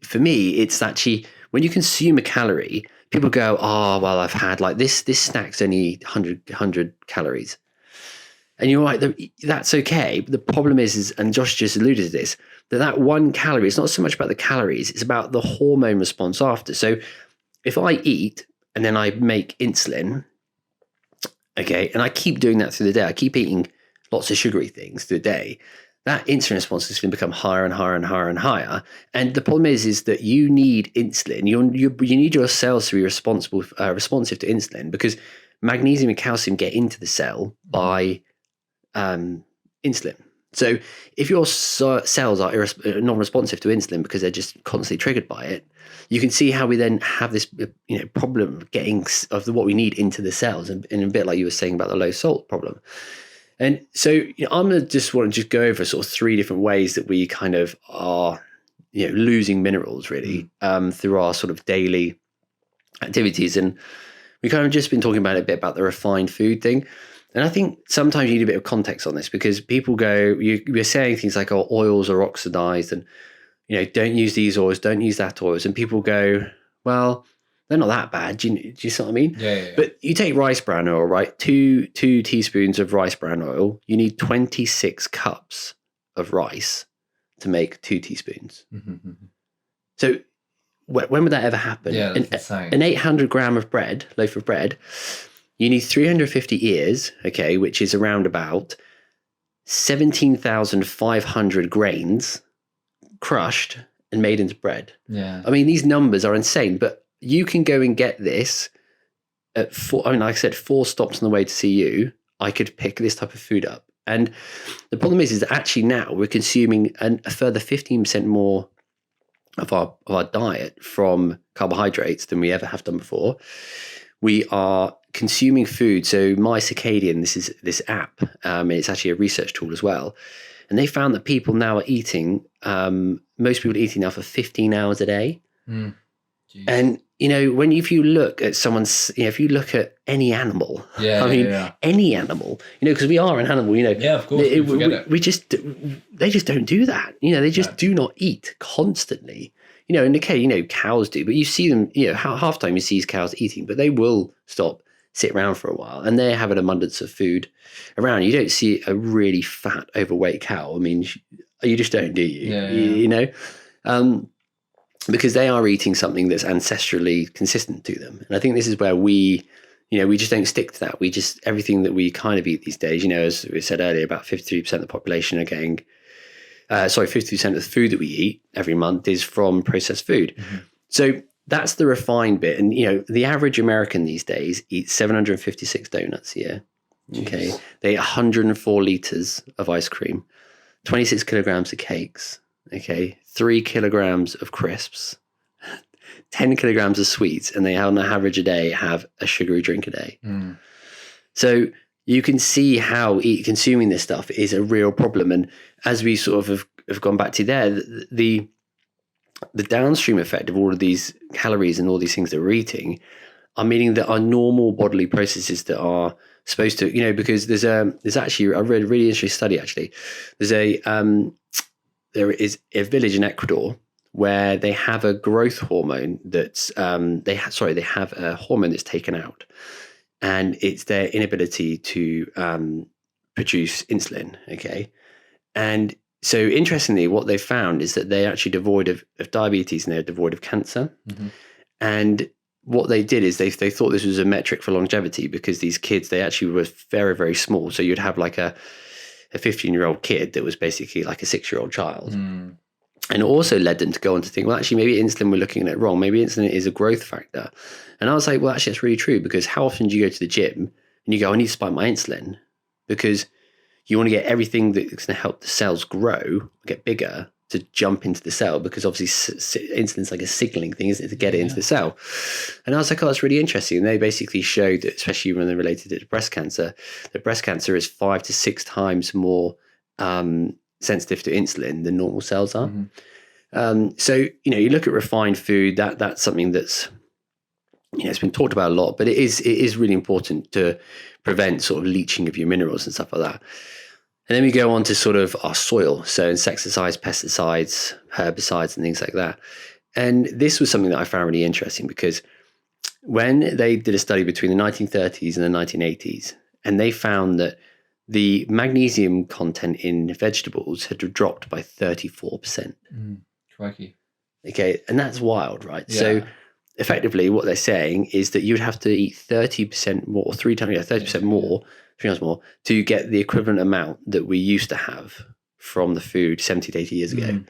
[SPEAKER 3] for me, it's actually when you consume a calorie, people go, oh, well, I've had like this snack's only 100 calories. And you're right, that's okay. But the problem is, and Josh just alluded to this, that 1 calorie, it's not so much about the calories, it's about the hormone response after. So if I eat and then I make insulin, okay, and I keep doing that through the day, I keep eating lots of sugary things through the day, that insulin response is going to become higher and higher and higher and higher. And the problem is that you need insulin. You need your cells to be responsive to insulin, because magnesium and calcium get into the cell by insulin. So if your cells are non-responsive to insulin because they're just constantly triggered by it, you can see how we then have this problem of getting of what we need into the cells, and a bit like you were saying about the low salt problem. And so I'm going to want to go over sort of 3 different ways that we kind of are losing minerals really through our sort of daily activities. And we kind of just been talking about a bit about the refined food thing. And I think sometimes you need a bit of context on this, because people go, you're saying things like, oh, oils are oxidized, and don't use these oils, don't use that oils. And people go, well, they're not that bad. Do you see what I mean?
[SPEAKER 2] Yeah.
[SPEAKER 3] But you take rice bran oil, right? Two teaspoons of rice bran oil. You need 26 cups of rice to make 2 teaspoons. Mm-hmm. So when would that ever happen?
[SPEAKER 2] Yeah, that's insane.
[SPEAKER 3] An 800-gram loaf of bread, you need 350 ears, okay, which is around about 17,500 grains crushed and made into bread.
[SPEAKER 2] Yeah.
[SPEAKER 3] I mean, these numbers are insane, but you can go and get this at 4, like I said, 4 stops on the way to see you. I could pick this type of food up. And the problem is that actually now we're consuming a further 15% more of our diet from carbohydrates than we ever have done before. We are consuming food. So My Circadian, this app, it's actually a research tool as well. And they found that people now are eating, most people are eating now for 15 hours a day. And if you look at someone's, if you look at any animal, any animal, because we are an animal,
[SPEAKER 2] Yeah, of course.
[SPEAKER 3] they just don't do that. They just do not eat constantly. In the case, cows do, but you see them, half the time you see these cows eating, but they will stop, sit around for a while, and they have an abundance of food around. You don't see a really fat, overweight cow. I mean, you just don't, do you? Because they are eating something that's ancestrally consistent to them. And I think this is where we just don't stick to that. Everything that we kind of eat these days, as we said earlier, about 53% of the population are getting, 50% of the food that we eat every month is from processed food. Mm-hmm. So that's the refined bit. And, the average American these days eats 756 donuts a year. Okay. Jeez. They eat 104 liters of ice cream, 26 kilograms of cakes. Okay. 3 kilograms of crisps, 10 kilograms of sweets, and they on average a day have a sugary drink a day. So you can see how consuming this stuff is a real problem. And as we sort of have gone back to there, the downstream effect of all of these calories and all these things that we're eating are meaning that our normal bodily processes that are supposed to, because there's actually, I read a really interesting study actually. There is a village in Ecuador where they have a growth hormone that's they have a hormone that's taken out, and it's their inability to produce insulin. Okay, and so interestingly, what they found is that they're actually devoid of diabetes and they're devoid of cancer. Mm-hmm. And what they did is they thought this was a metric for longevity, because these kids, they actually were very, very small. So you'd have like a 15-year-old kid that was basically like a 6-year-old child. And it also led them to go on to think, well, actually, maybe insulin, we're looking at it wrong. Maybe insulin is a growth factor. And I was like, well, actually, that's really true, because how often do you go to the gym and you go, I need to spike my insulin? Because you want to get everything that's going to help the cells grow, get bigger, to jump into the cell, because obviously insulin's like a signaling thing, isn't it, to get it into the cell. And I was like, oh, that's really interesting. And they basically showed that, especially when they related it to breast cancer, that breast cancer is 5 to 6 times more sensitive to insulin than normal cells are. So, you look at refined food, that's something that's, it's been talked about a lot, but it is really important to prevent sort of leaching of your minerals and stuff like that. And then we go on to sort of our soil. So insecticides, pesticides, herbicides, and things like that. And this was something that I found really interesting, because when they did a study between the 1930s and the 1980s, and they found that the magnesium content in vegetables had dropped by 34%.
[SPEAKER 2] Crikey.
[SPEAKER 3] Okay, and that's wild, right?
[SPEAKER 2] Yeah.
[SPEAKER 3] So effectively what they're saying is that you'd have to eat 30% more, 30% more, 3 times more, to get the equivalent amount that we used to have from the food 70 to 80 years ago.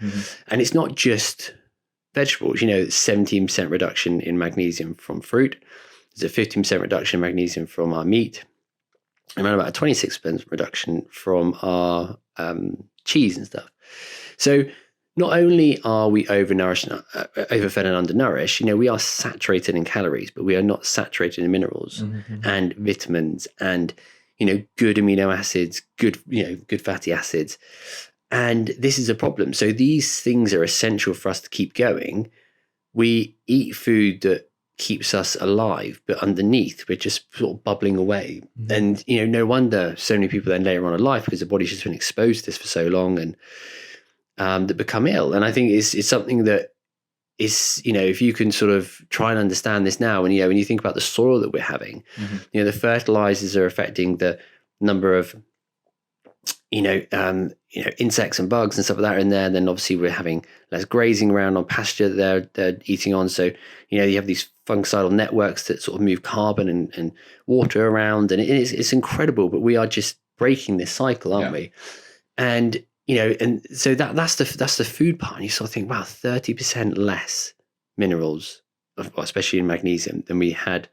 [SPEAKER 3] And it's not just vegetables, 17% reduction in magnesium from fruit. There's a 15% reduction in magnesium from our meat, and around about a 26% reduction from our cheese and stuff. So not only are we overnourished, overfed and undernourished, we are saturated in calories, but we are not saturated in minerals and vitamins and, good amino acids, good fatty acids. And this is a problem. So these things are essential for us to keep going. We eat food that keeps us alive, but underneath we're just sort of bubbling away. And, no wonder so many people then later on in life, because the body's just been exposed to this for so long, and that become ill. And I think it's something that is, if you can sort of try and understand this now, and when you think about the soil that we're having, the fertilizers are affecting the number of insects and bugs and stuff like that in there. And then obviously we're having less grazing around on pasture that they're eating on. So you have these fungicidal networks that sort of move carbon and water around, and it's incredible. But we are just breaking this cycle, aren't we? And and so that's the food part. And you sort of think, wow, 30% less minerals, especially in magnesium, than we had,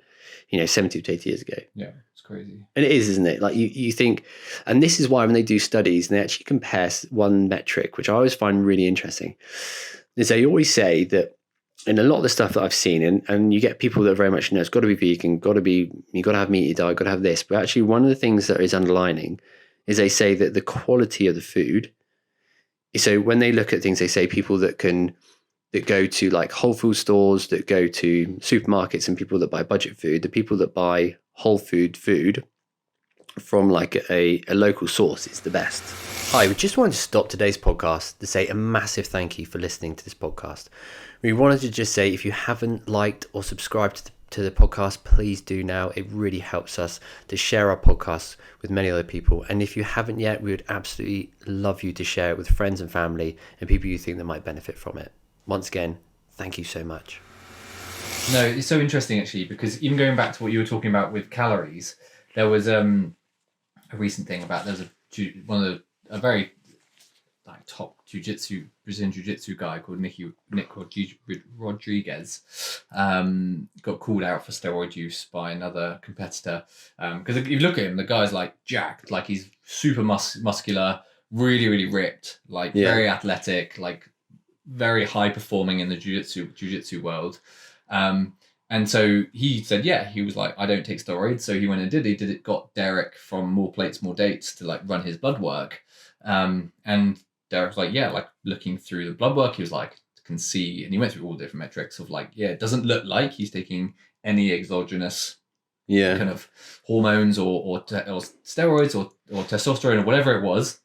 [SPEAKER 3] 70 to 80 years ago.
[SPEAKER 2] Yeah, it's crazy.
[SPEAKER 3] And it is, isn't it? Like you think, and this is why when they do studies and they actually compare one metric, which I always find really interesting, is they always say that in a lot of the stuff that I've seen, and you get people that are very much, it's got to be vegan, you got to have meat in your diet, got to have this. But actually one of the things that is underlining is they say that the quality of the food. So when they look at things, they say people that go to like whole food stores, that go to supermarkets, and people that buy budget food, the people that buy whole food from like a local source is the best. Hi, we just wanted to stop today's podcast to say a massive thank you for listening to this podcast. We wanted to just say, if you haven't liked or subscribed to the podcast, please do now. It really helps us to share our podcast with many other people. And if you haven't yet, we would absolutely love you to share it with friends and family and people you think that might benefit from it. Once again, thank you so much.
[SPEAKER 2] No, it's so interesting actually, because even going back to what you were talking about with calories, there was a recent thing about, there's a very like top Brazilian jiu-jitsu guy called Nick Rodriguez, got called out for steroid use by another competitor. Because if you look at him, the guy's like jacked, like he's super muscular, really, really ripped, like very athletic, like very high performing in the jiu-jitsu world. And so he said, he was like, I don't take steroids. So he went and did it, got Derek from More Plates, More Dates to like run his blood work. And Derek was like, like looking through the blood work, he was like, can see, and he went through all different metrics of like, it doesn't look like he's taking any exogenous kind of hormones or steroids or testosterone or whatever it was.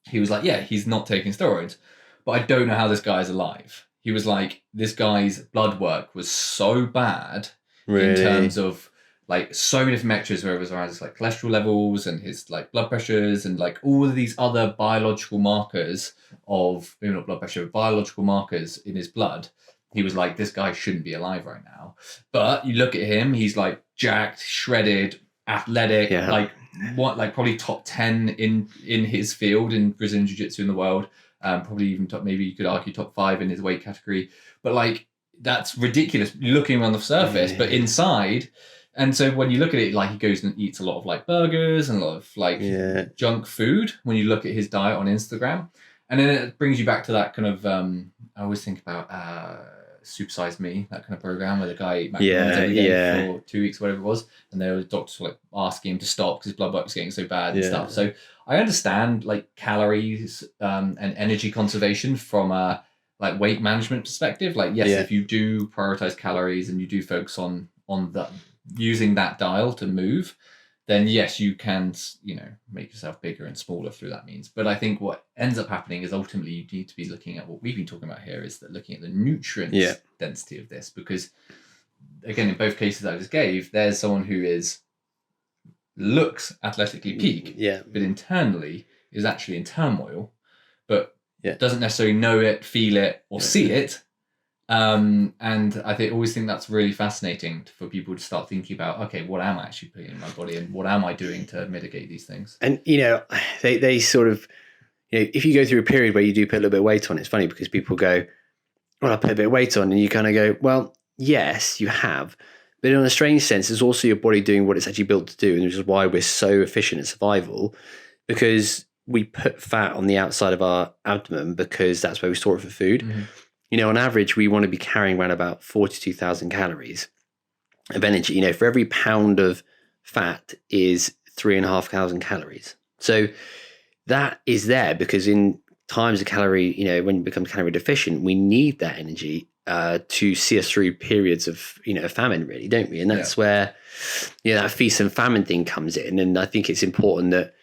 [SPEAKER 2] He was like, he's not taking steroids, but I don't know how this guy's alive. He was like, this guy's blood work was so bad in terms of like so many different metrics, where it was around his like cholesterol levels and his like blood pressures and like all of these other biological markers of, maybe not blood pressure, but biological markers in his blood. He was like, this guy shouldn't be alive right now. But you look at him, he's like jacked, shredded, athletic, like probably top 10 in his field in Brazilian Jiu-Jitsu in the world. Probably even top, maybe you could argue top 5 in his weight category. But like, that's ridiculous looking on the surface, but inside. And so when you look at it, like he goes and eats a lot of like burgers and a lot of like junk food when you look at his diet on Instagram. And then it brings you back to that kind of, I always think about Supersize Me, that kind of program where the guy ate macarons every day for 2 weeks, whatever it was. And the doctors were like asking him to stop because his blood work was getting so bad and stuff. So I understand like calories and energy conservation from a like weight management perspective. Like, yes, if you do prioritize calories and you do focus on that, using that dial to move, then yes, you can, make yourself bigger and smaller through that means. But I think what ends up happening is ultimately you need to be looking at what we've been talking about here, is that looking at the nutrient density of this. Because again, in both cases I just gave, there's someone who looks athletically peak, but internally is actually in turmoil, but doesn't necessarily know it, feel it, or see it. And I always think that's really fascinating for people to start thinking about, okay, what am I actually putting in my body and what am I doing to mitigate these things?
[SPEAKER 3] And, they sort of, if you go through a period where you do put a little bit of weight on, it's funny because people go, well, I put a bit of weight on, and you kind of go, well, yes, you have. But in a strange sense, it's also your body doing what it's actually built to do, and which is why we're so efficient at survival, because we put fat on the outside of our abdomen because that's where we store it for food. Mm-hmm. On average, we want to be carrying around about 42,000 calories of energy. For every pound of fat is 3,500 calories. So that is there because in times of calorie, when you become calorie deficient, we need that energy to see us through periods of, famine, really, don't we? And that's where, that feast and famine thing comes in. And I think it's important that,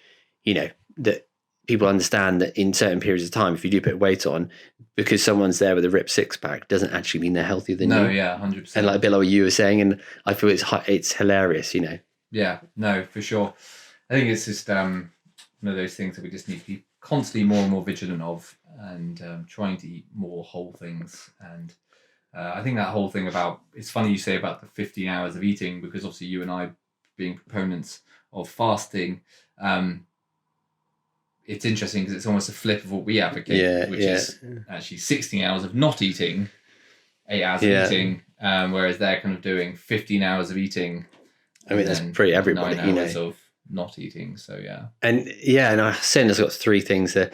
[SPEAKER 3] that people understand that in certain periods of time, if you do put weight on, because someone's there with a ripped six pack, doesn't actually mean they're healthier than you.
[SPEAKER 2] No, yeah, 100%.
[SPEAKER 3] And like a bit like what you were saying, and I feel it's hilarious,
[SPEAKER 2] Yeah, no, for sure. I think it's just one of those things that we just need to be constantly more and more vigilant of, and trying to eat more whole things. And I think that whole thing about, it's funny you say about the 15 hours of eating, because obviously you and I, being proponents of fasting, it's interesting because it's almost a flip of what we advocate, which is actually 16 hours of not eating, 8 hours of eating, whereas they're kind of doing 15 hours of eating.
[SPEAKER 3] I mean, that's pretty everybody,
[SPEAKER 2] 9 hours of not eating. So,
[SPEAKER 3] And I was saying there's got three things. The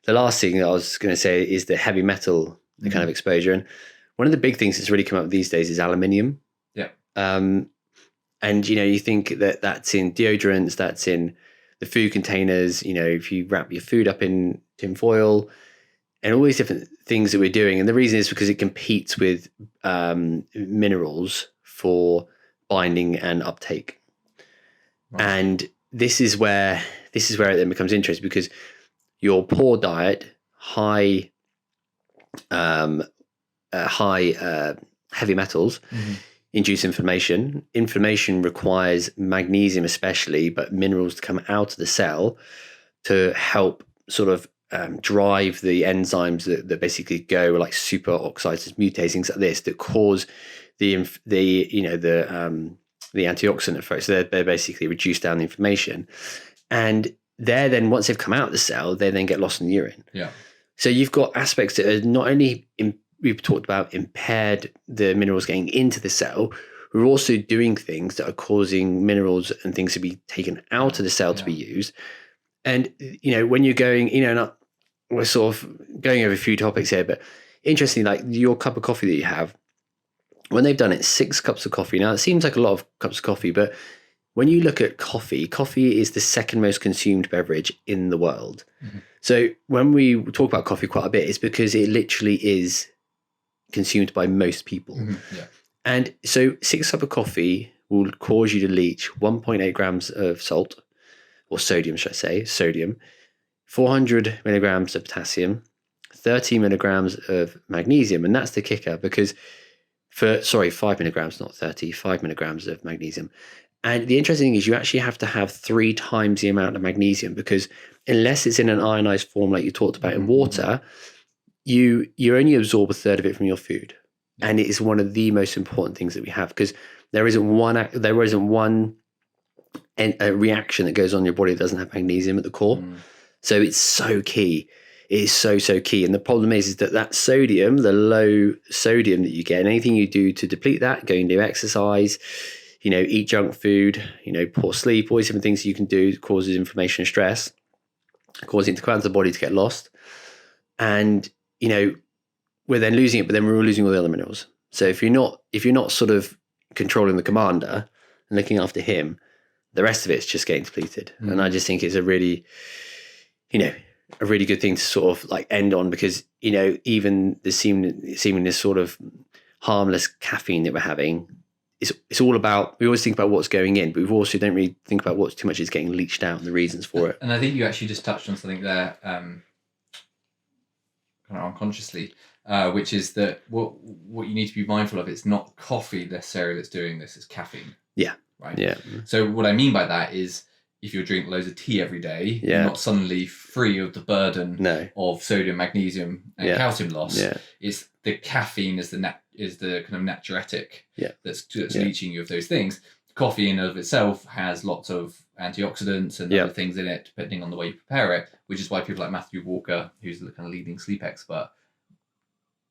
[SPEAKER 3] last thing that I was going to say is the heavy metal, the kind of exposure. And one of the big things that's really come up these days is aluminium.
[SPEAKER 2] Yeah.
[SPEAKER 3] And, you think that that's in deodorants, that's in the food containers, if you wrap your food up in tin foil, and all these different things that we're doing. And the reason is because it competes with minerals for binding and uptake. Right. And this is where it then becomes interesting, because your poor diet, high heavy metals, induce inflammation. Inflammation requires magnesium especially, but minerals to come out of the cell to help sort of drive the enzymes that basically go like superoxidase mutase, things like this, that cause the antioxidant effect. So they basically reduce down the inflammation. And they're then, once they've come out of the cell, they then get lost in the urine.
[SPEAKER 2] Yeah.
[SPEAKER 3] So you've got aspects that are not only we've talked about impaired the minerals getting into the cell, we're also doing things that are causing minerals and things to be taken out of the cell to be used. And, when you're going, we're sort of going over a few topics here, but interestingly, like your cup of coffee that you have, when they've done it, 6 cups of coffee. Now, it seems like a lot of cups of coffee, but when you look at coffee is the second most consumed beverage in the world. Mm-hmm. So when we talk about coffee quite a bit, it's because it literally is consumed by most people.
[SPEAKER 2] Mm-hmm. Yeah.
[SPEAKER 3] And so 6 cups of coffee will cause you to leach 1.8 grams of salt, or sodium, should I say, 400 milligrams of potassium, 30 milligrams of magnesium. And that's the kicker, because 5 milligrams, not 30, 5 milligrams of magnesium. And the interesting thing is you actually have to have 3 times the amount of magnesium, because unless it's in an ionized form like you talked about in water, you only absorb a third of it from your food. And it is one of the most important things that we have, because there isn't one reaction that goes on in your body that doesn't have magnesium at the core. So it's so key. It is so key. And the problem is that sodium, the low sodium that you get, and anything you do to deplete that, go and do exercise, eat junk food, poor sleep, all these different things you can do causes inflammation and stress, causing the body to get lost. and we're then losing it, but then we're losing all the other minerals. So if you're not sort of controlling the commander and looking after him, the rest of it's just getting depleted. And I just think it's a really good thing to sort of like end on, because even the seeming this sort of harmless caffeine that we're having, it's all about, we always think about what's going in, but we also don't really think about what's too much is getting leached out and the reasons for it.
[SPEAKER 2] And I think you actually just touched on something there, kind of unconsciously, which is that what you need to be mindful of, it's not coffee necessarily that's doing this, it's caffeine.
[SPEAKER 3] Yeah.
[SPEAKER 2] Right.
[SPEAKER 3] Yeah.
[SPEAKER 2] So what I mean by that is, if you're drinking loads of tea every day, you're not suddenly free of the burden of sodium, magnesium, and calcium loss. Yeah. It's the caffeine is the kind of natriuretic that's leaching you of those things. Coffee in and of itself has lots of antioxidants and other things in it, depending on the way you prepare it, which is why people like Matthew Walker, who's the kind of leading sleep expert,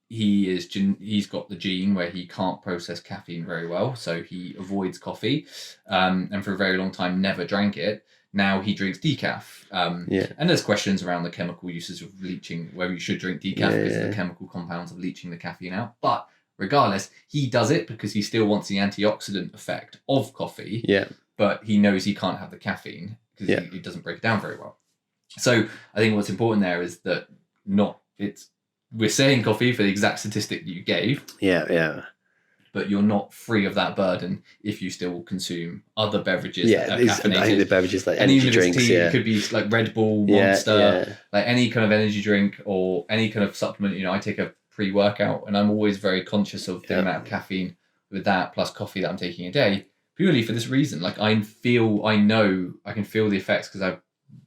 [SPEAKER 2] he's got the gene where he can't process caffeine very well, so he avoids coffee, and for a very long time never drank it. Now he drinks decaf, and there's questions around the chemical uses of leaching, whether you should drink decaf because of the chemical compounds of leaching the caffeine out. But regardless, he does it because he still wants the antioxidant effect of coffee, but he knows he can't have the caffeine because he doesn't break it down very well. So I think what's important there is that we're saying coffee for the exact statistic that you gave. But you're not free of that burden if you still consume other beverages that are caffeinated. I think the
[SPEAKER 3] beverages like energy drinks.
[SPEAKER 2] Tea, it could be like Red Bull, Monster, like any kind of energy drink or any kind of supplement. I take a pre-workout and I'm always very conscious of the amount of caffeine with that plus coffee that I'm taking a day, purely for this reason. Like I can feel the effects because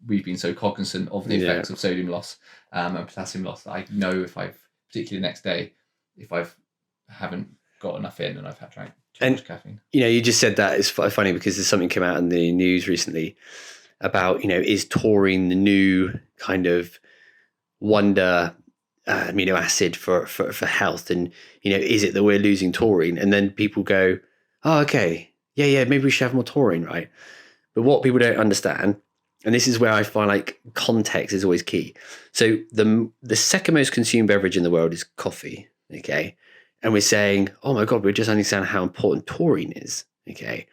[SPEAKER 2] we've been so cognizant of the effects of sodium loss and potassium loss that I know if particularly the next day, if I haven't got enough in and I've had drank too much caffeine.
[SPEAKER 3] You just said that. It's funny because there's something came out in the news recently about, is taurine the new kind of wonder amino acid for health? And, is it that we're losing taurine? And then people go, oh, okay, maybe we should have more taurine, right? But what people don't understand, and this is where I find like context is always key. So the second most consumed beverage in the world is coffee, okay? And we're saying, oh my God, we just understand how important taurine is, okay?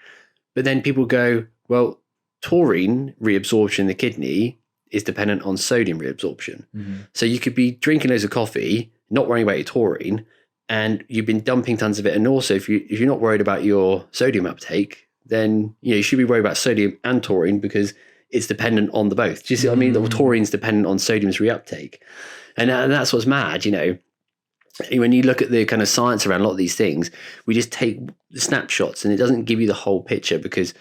[SPEAKER 3] But then people go, well, taurine reabsorption in the kidney is dependent on sodium reabsorption. Mm-hmm. So you could be drinking loads of coffee, not worrying about your taurine, and you've been dumping tons of it. And also, if you're not worried about your sodium uptake, then you should be worried about sodium and taurine because it's dependent on the both. Do you see what I mean? The taurine's dependent on sodium's reuptake. And that's what's mad, When you look at the kind of science around a lot of these things, we just take snapshots and it doesn't give you the whole picture because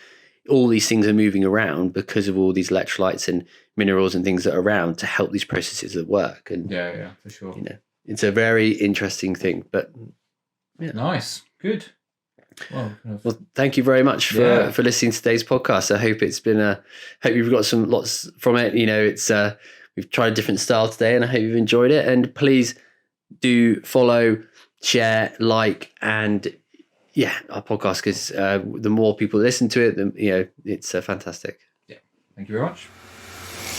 [SPEAKER 3] all these things are moving around because of all these electrolytes and minerals and things that are around to help these processes that work. And
[SPEAKER 2] yeah, for sure.
[SPEAKER 3] It's a very interesting thing, but
[SPEAKER 2] nice. Good.
[SPEAKER 3] Well, thank you very much for listening to today's podcast. I hope it's been hope you've got lots from it. It's we've tried a different style today and I hope you've enjoyed it. And please do follow, share, like, and our podcast, because the more people listen to it, it's fantastic.
[SPEAKER 2] Yeah, thank you very much.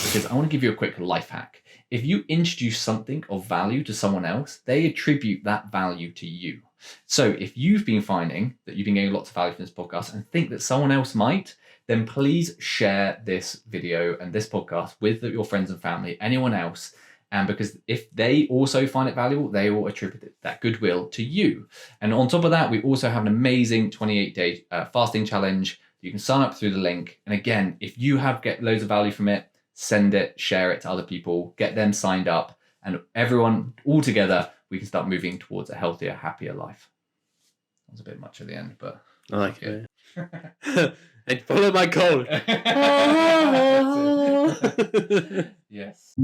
[SPEAKER 2] Because I want to give you a quick life hack. If you introduce something of value to someone else, they attribute that value to you. So if you've been finding that you've been getting lots of value from this podcast and think that someone else might, then please share this video and this podcast with your friends and family, anyone else. And because if they also find it valuable, they will attribute that goodwill to you. And on top of that, we also have an amazing 28-day fasting challenge. You can sign up through the link. And again, if you get loads of value from it, send it, share it to other people, get them signed up, and everyone all together, we can start moving towards a healthier, happier life. That was a bit much at the end, but
[SPEAKER 3] I like it. And follow my code.
[SPEAKER 2] Yes.